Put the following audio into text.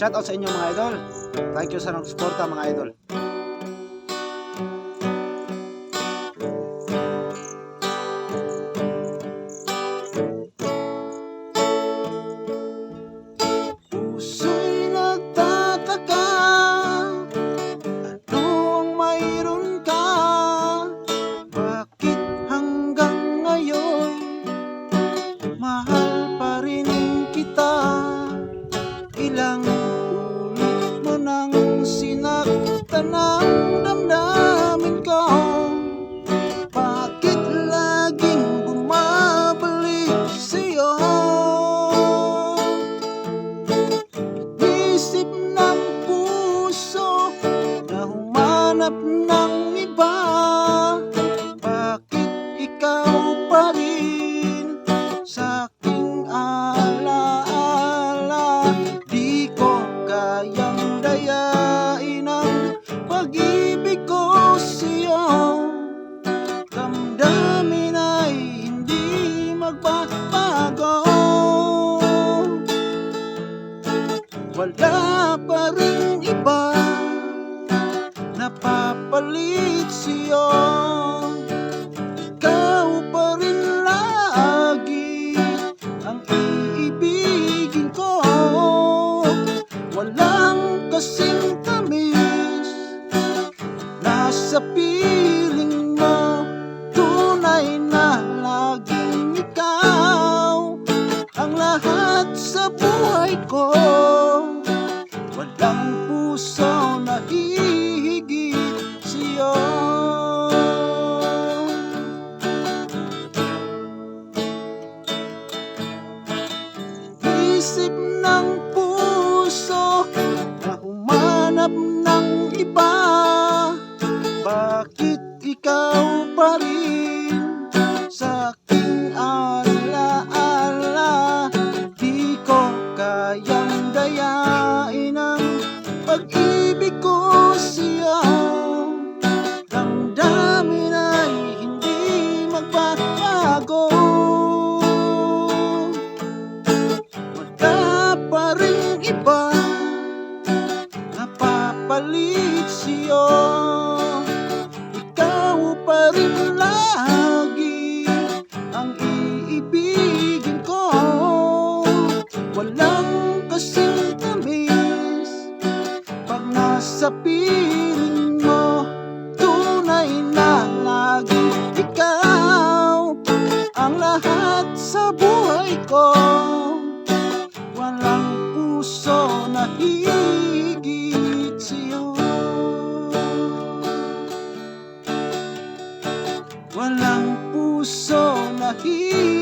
Shout out sa inyo mga idol. Thank you sa nagsuporta mga idol. Puso'y nagtataka, ano ang mayroon ka? Bakit hanggang ngayon mahal pa rin kita? Ilang ulit mo nang sinaktan ang damdamin ko. Bakit laging bumabalik sa'yo? Isip ng puso na humanap ng iba. Bakit ikaw pa rin sa aking alaala? Di ko kayang dayain ang pag-ibig ko sa'yo. Damdamin ay hindi magbabago. Wala pa rin iba napapalit sa'yo. Ikaw pa rin lagi ang iibigin ko. Walang kasing tamis nasa piling mo. Tunay na laging ikaw ang lahat sa buhay ko. Walang puso na hihigit sa'yo. Isip ng puso na humanap ng iba. Bakit ikaw pa rin sa aking alaala? Di ko kayang dayain ang pag-ibig ko sa'yo. Damdamin ay hindi magbabago. Wala pa rin iba napapalit sa'yo. Ikaw pa rin lagi ang iibigin ko. Walang kasing tamis pag nasa piling mo. Tunay na lagi ikaw ang lahat sa buhay ko. Walang puso na higit sa'yo. Walang puso na higit